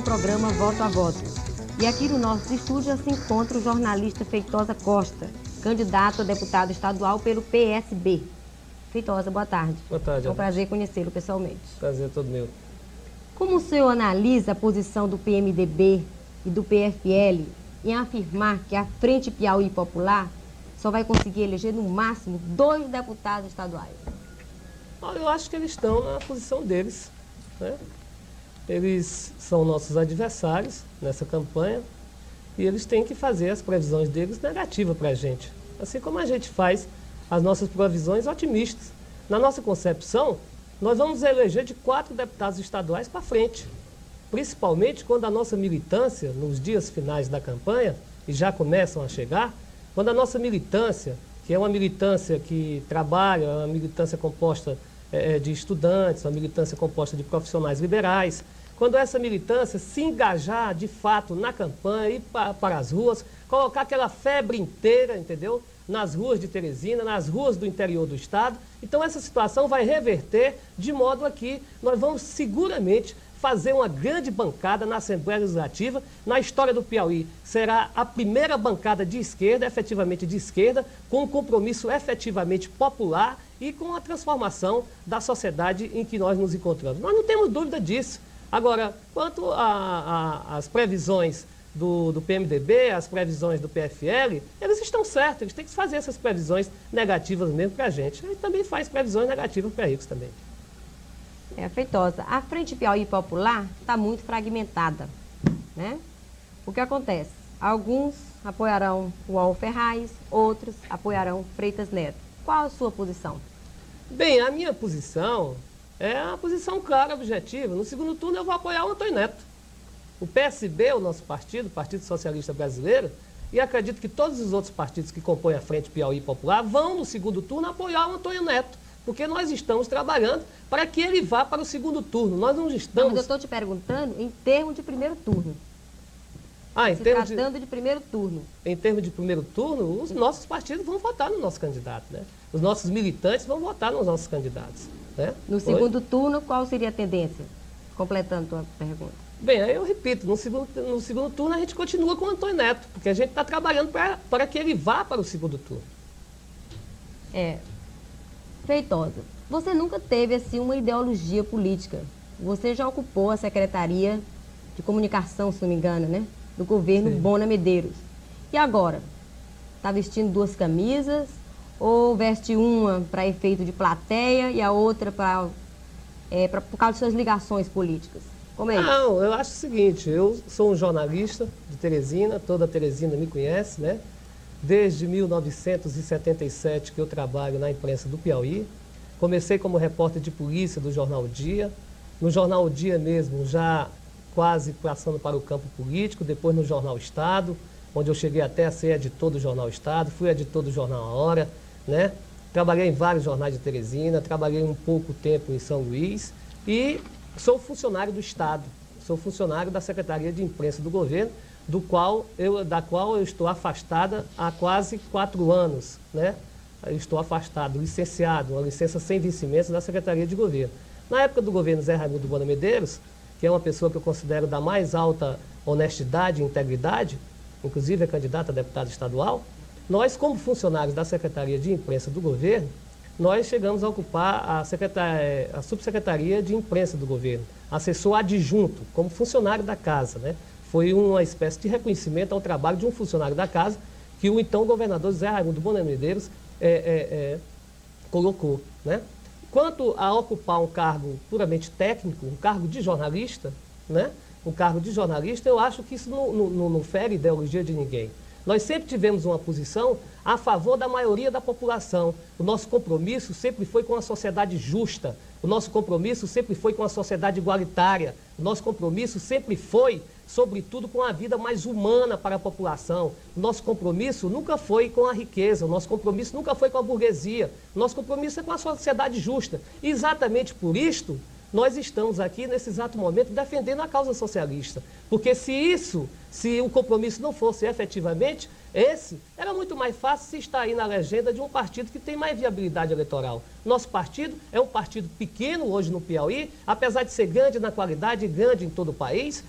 programa Voto a Voto. E aqui no nosso estúdio já se encontra o jornalista Feitosa Costa, candidato a deputado estadual pelo PSB. Feitosa, boa tarde. Boa tarde. É um prazer conhecê-lo pessoalmente. Prazer é todo meu. Como o senhor analisa a posição do PMDB e do PFL em afirmar que a Frente Piauí Popular só vai conseguir eleger no máximo 2 deputados estaduais? Eu acho que eles estão na posição deles, né? Eles são nossos adversários nessa campanha e eles têm que fazer as previsões deles negativas para a gente. Assim como a gente faz as nossas previsões otimistas. Na nossa concepção, nós vamos eleger de 4 deputados estaduais para frente. Principalmente quando a nossa militância, nos dias finais da campanha, e já começam a chegar, quando a nossa militância, que é uma militância que trabalha, uma militância composta de estudantes, uma militância composta de profissionais liberais, quando essa militância se engajar de fato na campanha, ir para as ruas, colocar aquela febre inteira, entendeu? Nas ruas de Teresina, nas ruas do interior do estado. Então essa situação vai reverter de modo a que nós vamos seguramente fazer uma grande bancada na Assembleia Legislativa. Na história do Piauí, será a primeira bancada de esquerda, efetivamente de esquerda, com um compromisso efetivamente popular e com a transformação da sociedade em que nós nos encontramos. Nós não temos dúvida disso. Agora, quanto às previsões do PMDB, as previsões do PFL, eles estão certos, eles têm que fazer essas previsões negativas mesmo para a gente. Ele também faz previsões negativas para eles também. Feitosa, a Frente Piauí Popular está muito fragmentada, né? O que acontece? Alguns apoiarão o Uol Ferraz, outros apoiarão Freitas Neto. Qual a sua posição? Bem, a minha posição é uma posição clara, objetiva. No segundo turno eu vou apoiar o Antônio Neto. O PSB, o nosso partido, o Partido Socialista Brasileiro, e acredito que todos os outros partidos que compõem a Frente Piauí Popular vão no segundo turno apoiar o Antônio Neto. Porque nós estamos trabalhando para que ele vá para o segundo turno. Nós não estamos... Mas eu estou te perguntando em termos de primeiro turno. Em termos tratando de primeiro turno. Em termos de primeiro turno, os nossos partidos vão votar no nosso candidato, né? Os nossos militantes vão votar nos nossos candidatos, né? No segundo turno, qual seria a tendência? Completando a tua pergunta. Bem, aí eu repito, no segundo turno a gente continua com o Antônio Neto, porque a gente está trabalhando para que ele vá para o segundo turno. Feitosa, você nunca teve assim uma ideologia política. Você já ocupou a Secretaria de Comunicação, se não me engano, né? Do governo Bona Medeiros. E agora? Está vestindo 2 camisas ou veste uma para efeito de plateia e a outra por causa de suas ligações políticas? Como é isso? Não, eu acho o seguinte, eu sou um jornalista de Teresina, toda Teresina me conhece, né? Desde 1977 que eu trabalho na imprensa do Piauí. Comecei como repórter de polícia do Jornal o Dia. No Jornal o Dia mesmo, já quase passando para o campo político, depois no Jornal Estado, onde eu cheguei até a ser editor do Jornal Estado, fui editor do Jornal A Hora, né? Trabalhei em vários jornais de Teresina, trabalhei um pouco tempo em São Luís e sou funcionário do Estado, sou funcionário da Secretaria de Imprensa do Governo, da qual eu estou afastada há quase 4 anos, né? Eu estou afastado, licenciado, uma licença sem vencimento da Secretaria de Governo. Na época do governo Zé Raimundo Bona Medeiros, que é uma pessoa que eu considero da mais alta honestidade e integridade, inclusive é candidata a deputado estadual, nós, como funcionários da Secretaria de Imprensa do Governo, nós chegamos a ocupar a subsecretaria de imprensa do governo, assessor adjunto, como funcionário da casa, né? Foi uma espécie de reconhecimento ao trabalho de um funcionário da casa que o então governador Zé Raimundo Bona Medeiros colocou, né? Quanto a ocupar um cargo puramente técnico, um cargo de jornalista, né? Um cargo de jornalista, eu acho que isso não fere ideologia de ninguém. Nós sempre tivemos uma posição a favor da maioria da população. O nosso compromisso sempre foi com a sociedade justa. O nosso compromisso sempre foi com a sociedade igualitária. O nosso compromisso sempre foi, sobretudo, com a vida mais humana para a população. O nosso compromisso nunca foi com a riqueza. O nosso compromisso nunca foi com a burguesia. O nosso compromisso é com a sociedade justa. E exatamente por isto, nós estamos aqui, nesse exato momento, defendendo a causa socialista. Porque se o compromisso não fosse efetivamente esse, era muito mais fácil se estar aí na legenda de um partido que tem mais viabilidade eleitoral. Nosso partido é um partido pequeno hoje no Piauí, apesar de ser grande na qualidade e grande em todo o país,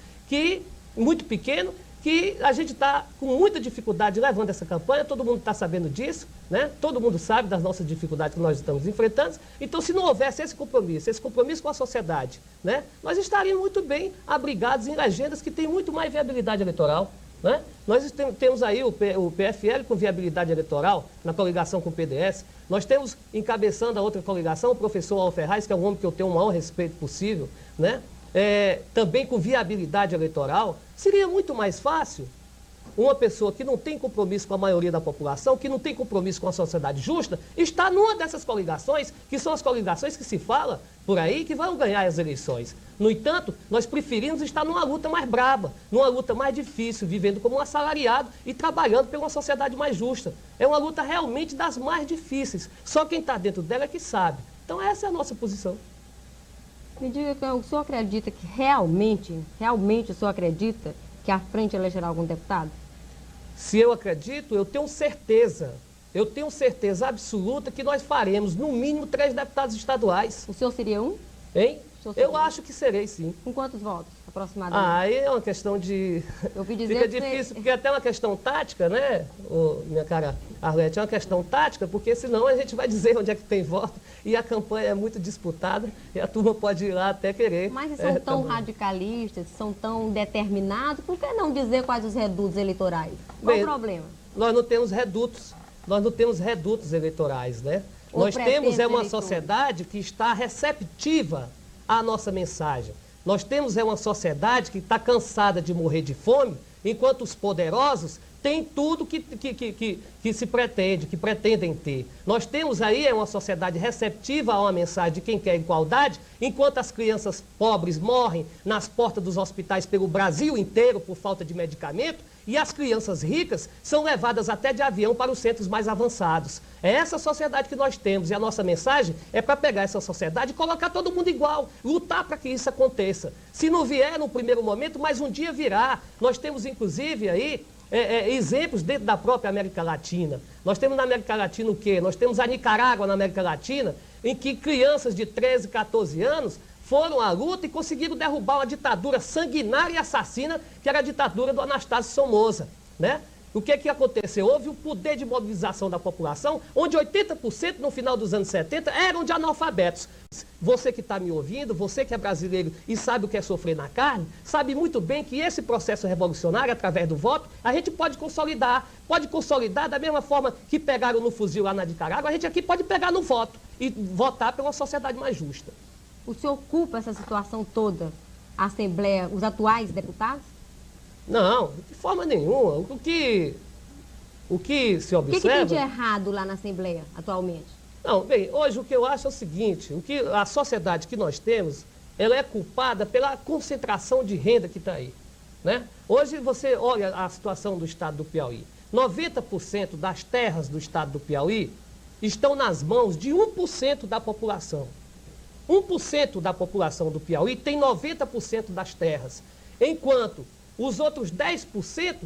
muito pequeno, que a gente está com muita dificuldade levando essa campanha, todo mundo está sabendo disso, né? Todo mundo sabe das nossas dificuldades que nós estamos enfrentando. Então, se não houvesse esse compromisso com a sociedade, né? Nós estaríamos muito bem abrigados em legendas que têm muito mais viabilidade eleitoral. Né? Nós temos aí o PFL com viabilidade eleitoral, na coligação com o PDS. Nós temos, encabeçando a outra coligação, o professor Alferraz, que é um homem que eu tenho o maior respeito possível, né? Também com viabilidade eleitoral. Seria muito mais fácil uma pessoa que não tem compromisso com a maioria da população, que não tem compromisso com a sociedade justa, estar numa dessas coligações, que são as coligações que se fala por aí, que vão ganhar as eleições. No entanto, nós preferimos estar numa luta mais braba, numa luta mais difícil, vivendo como um assalariado e trabalhando por uma sociedade mais justa. É uma luta realmente das mais difíceis. Só quem está dentro dela é que sabe. Então essa é a nossa posição. Me diga, o senhor acredita que realmente o senhor acredita que a frente elegerá algum deputado? Se eu acredito, eu tenho certeza absoluta que nós faremos, no mínimo, 3 deputados estaduais. O senhor seria um? Hein? Eu acho que serei, sim. Com quantos votos, aproximadamente? Aí é uma questão de... Eu ouvi dizer Fica que difícil, porque é até uma questão tática, né, minha cara Arlete? É uma questão tática, porque senão a gente vai dizer onde é que tem voto e a campanha é muito disputada e a turma pode ir lá até querer. Mas são tão radicalistas, são tão determinados, por que não dizer quais os redutos eleitorais? Qual o problema? Nós não temos redutos eleitorais, né? Nós temos uma sociedade que está receptiva à nossa mensagem. Nós temos uma sociedade que está cansada de morrer de fome, enquanto os poderosos têm tudo que se pretende, que pretendem ter. Nós temos aí uma sociedade receptiva a uma mensagem de quem quer igualdade, enquanto as crianças pobres morrem nas portas dos hospitais pelo Brasil inteiro por falta de medicamento, e as crianças ricas são levadas até de avião para os centros mais avançados. É essa sociedade que nós temos, e a nossa mensagem é para pegar essa sociedade e colocar todo mundo igual, lutar para que isso aconteça. Se não vier no primeiro momento, mas um dia virá. Nós temos, inclusive, aí exemplos dentro da própria América Latina. Nós temos na América Latina o quê? Nós temos a Nicarágua na América Latina, em que crianças de 13, 14 anos foram à luta e conseguiram derrubar uma ditadura sanguinária e assassina, que era a ditadura do Anastácio Somoza, né? O que aconteceu? Houve um poder de mobilização da população, onde 80% no final dos anos 70 eram de analfabetos. Você que está me ouvindo, você que é brasileiro e sabe o que é sofrer na carne, sabe muito bem que esse processo revolucionário, através do voto, a gente pode consolidar da mesma forma que pegaram no fuzil lá na Nicarágua, a gente aqui pode pegar no voto e votar por uma sociedade mais justa. O senhor culpa essa situação toda, a Assembleia, os atuais deputados? Não, de forma nenhuma. O que se observa... O que tem de errado lá na Assembleia, atualmente? Não, bem, hoje o que eu acho é o seguinte, a sociedade que nós temos, ela é culpada pela concentração de renda que está aí, né? Hoje você olha a situação do estado do Piauí. 90% das terras do estado do Piauí estão nas mãos de 1% da população. 1% da população do Piauí tem 90% das terras, enquanto os outros 10%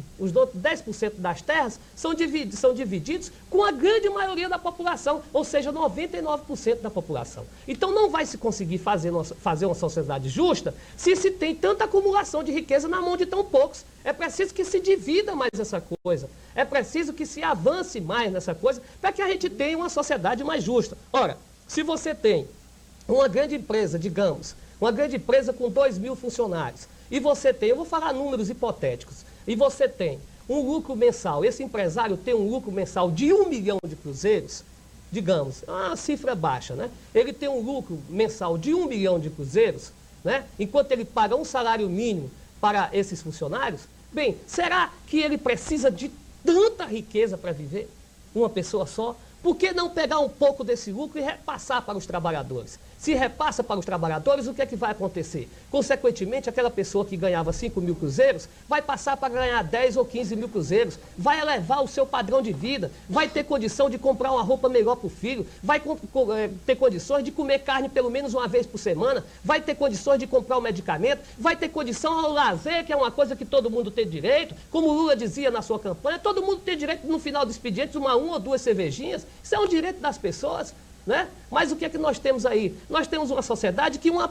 das terras são divididos com a grande maioria da população, ou seja, 99% da população. Então não vai se conseguir fazer uma sociedade justa se se tem tanta acumulação de riqueza na mão de tão poucos. É preciso que se divida mais essa coisa, é preciso que se avance mais nessa coisa para que a gente tenha uma sociedade mais justa. Ora, se você tem uma grande empresa, digamos, uma grande empresa com 2.000 funcionários, e você tem, eu vou falar números hipotéticos, e você tem um lucro mensal, esse empresário tem um lucro mensal de 1 milhão de cruzeiros, digamos, uma cifra baixa, né? Ele tem um lucro mensal de 1 milhão de cruzeiros, né? Enquanto ele paga um salário mínimo para esses funcionários, bem, será que ele precisa de tanta riqueza para viver? Uma pessoa só? Por que não pegar um pouco desse lucro e repassar para os trabalhadores? Se repassa para os trabalhadores, o que é que vai acontecer? Consequentemente, aquela pessoa que ganhava 5.000 cruzeiros vai passar para ganhar 10 ou 15 mil cruzeiros, vai elevar o seu padrão de vida, vai ter condição de comprar uma roupa melhor para o filho, vai ter condições de comer carne pelo menos uma vez por semana, vai ter condições de comprar um medicamento, vai ter condição ao lazer, que é uma coisa que todo mundo tem direito, como o Lula dizia na sua campanha, todo mundo tem direito no final do expediente uma ou duas cervejinhas, isso é um direito das pessoas. né? Mas o que é que nós temos aí? Nós temos uma sociedade que uma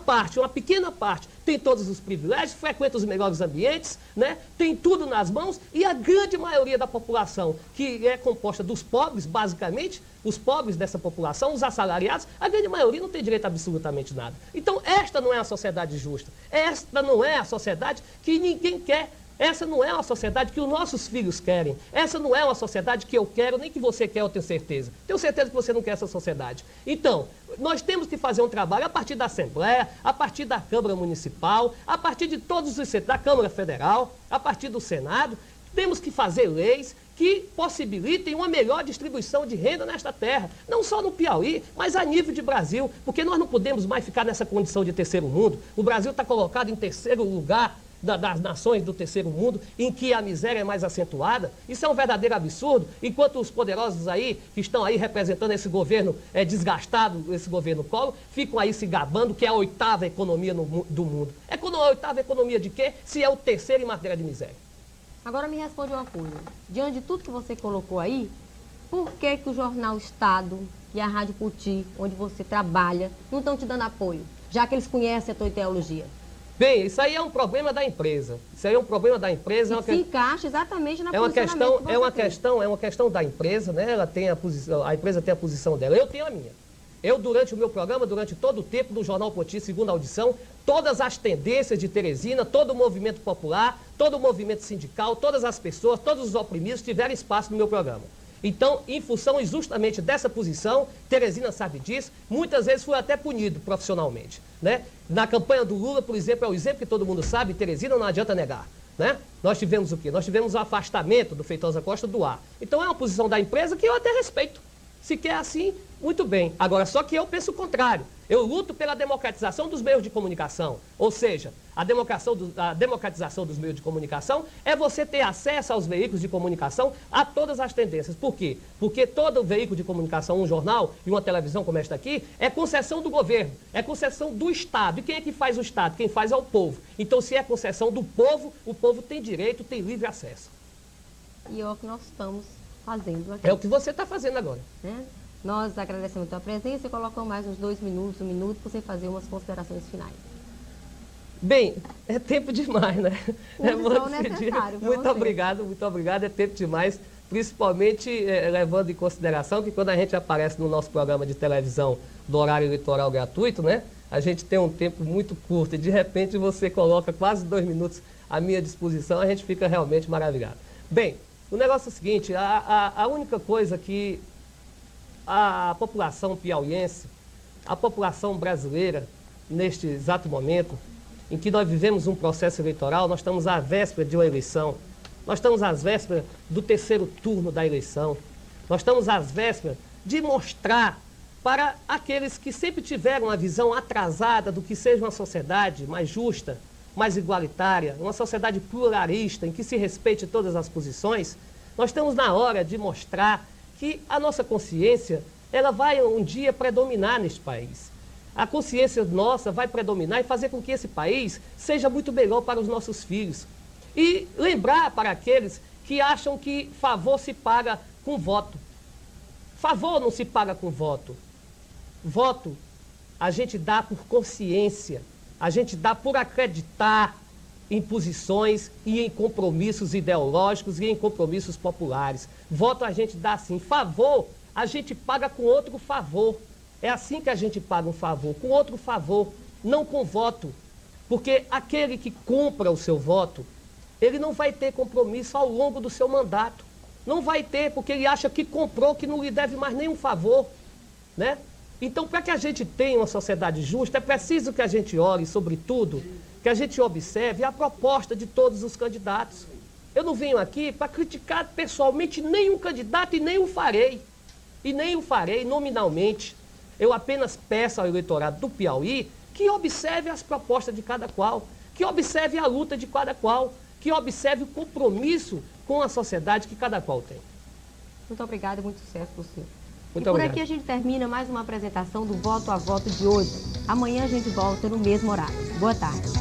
pequena parte, tem todos os privilégios, frequenta os melhores ambientes, né? Tem tudo nas mãos, e a grande maioria da população, que é composta dos pobres, basicamente, os pobres dessa população, os assalariados, a grande maioria não tem direito a absolutamente nada. Então, esta não é a sociedade justa. Esta não é a sociedade que ninguém quer. Essa não é uma sociedade que os nossos filhos querem. Essa não é uma sociedade que eu quero, nem que você quer, eu tenho certeza. Tenho certeza que você não quer essa sociedade. Então, nós temos que fazer um trabalho a partir da Assembleia, a partir da Câmara Municipal, a partir de todos os setores, da Câmara Federal, a partir do Senado. Temos que fazer leis que possibilitem uma melhor distribuição de renda nesta terra. Não só no Piauí, mas a nível de Brasil. Porque nós não podemos mais ficar nessa condição de terceiro mundo. O Brasil está colocado em terceiro lugar das nações do terceiro mundo, em que a miséria é mais acentuada. Isso é um verdadeiro absurdo, enquanto os poderosos aí, que estão aí representando esse governo desgastado, esse governo Collor, ficam aí se gabando que é a 8ª economia do mundo. É a 8ª economia de quê? Se é o terceiro em matéria de miséria. Agora me responde uma coisa. Diante de tudo que você colocou aí, por que o Jornal Estado e a Rádio Poti, onde você trabalha, não estão te dando apoio, já que eles conhecem a tua ideologia? Bem, isso aí é um problema da empresa. Isso aí é um problema da empresa. Se encaixa exatamente na posição. É uma questão da empresa, né? Ela tem a posição, a empresa tem a posição dela. Eu tenho a minha. Eu, durante o meu programa, durante todo o tempo do Jornal Poti, segunda audição, todas as tendências de Teresina, todo o movimento popular, todo o movimento sindical, todas as pessoas, todos os oprimidos tiveram espaço no meu programa. Então, em função justamente dessa posição, Teresina sabe disso, muitas vezes foi até punido profissionalmente, né? Na campanha do Lula, por exemplo, é o exemplo que todo mundo sabe, Teresina não adianta negar, né? Nós tivemos o quê? Nós tivemos o afastamento do Feitosa Costa do ar. Então é uma posição da empresa que eu até respeito. Se quer assim, muito bem. Agora, só que eu penso o contrário. Eu luto pela democratização dos meios de comunicação. Ou seja, a democratização dos meios de comunicação é você ter acesso aos veículos de comunicação a todas as tendências. Por quê? Porque todo veículo de comunicação, um jornal e uma televisão como esta aqui, é concessão do governo, é concessão do Estado. E quem é que faz o Estado? Quem faz é o povo. Então, se é concessão do povo, o povo tem direito, tem livre acesso. E é o que nós estamos fazendo aqui. É o que você está fazendo agora. Né? Nós agradecemos a tua presença e colocamos mais uns 2 minutos, 1 minuto, para você fazer umas considerações finais. Bem, é tempo demais, né? Uso necessário. Muito obrigado, é tempo demais, principalmente levando em consideração que quando a gente aparece no nosso programa de televisão do horário eleitoral gratuito, né? A gente tem um tempo muito curto e de repente você coloca quase 2 minutos à minha disposição, a gente fica realmente maravilhado. Bem, o negócio é o seguinte, a única coisa que a população piauiense, a população brasileira, neste exato momento, em que nós vivemos um processo eleitoral, nós estamos à véspera de uma eleição, nós estamos às vésperas do terceiro turno da eleição, nós estamos às vésperas de mostrar para aqueles que sempre tiveram uma visão atrasada do que seja uma sociedade mais justa, mais igualitária, uma sociedade pluralista, em que se respeite todas as posições, nós estamos na hora de mostrar que a nossa consciência, ela vai um dia predominar neste país. A consciência nossa vai predominar e fazer com que esse país seja muito melhor para os nossos filhos. E lembrar para aqueles que acham que favor se paga com voto. Favor não se paga com voto. Voto a gente dá por consciência, a gente dá por acreditar em posições e em compromissos ideológicos e em compromissos populares. Voto a gente dá assim. Favor, a gente paga com outro favor. É assim que a gente paga um favor, com outro favor, não com voto. Porque aquele que compra o seu voto, ele não vai ter compromisso ao longo do seu mandato. Não vai ter, porque ele acha que comprou, que não lhe deve mais nenhum favor, né? Então, para que a gente tenha uma sociedade justa, é preciso que a gente olhe, sobretudo, que a gente observe a proposta de todos os candidatos. Eu não venho aqui para criticar pessoalmente nenhum candidato e nem o farei. E nem o farei nominalmente. Eu apenas peço ao eleitorado do Piauí que observe as propostas de cada qual, que observe a luta de cada qual, que observe o compromisso com a sociedade que cada qual tem. Muito obrigada e muito sucesso para o senhor. Muito e por obrigado. aqui a gente termina mais uma apresentação do Voto a Voto de hoje. Amanhã a gente volta no mesmo horário. Boa tarde.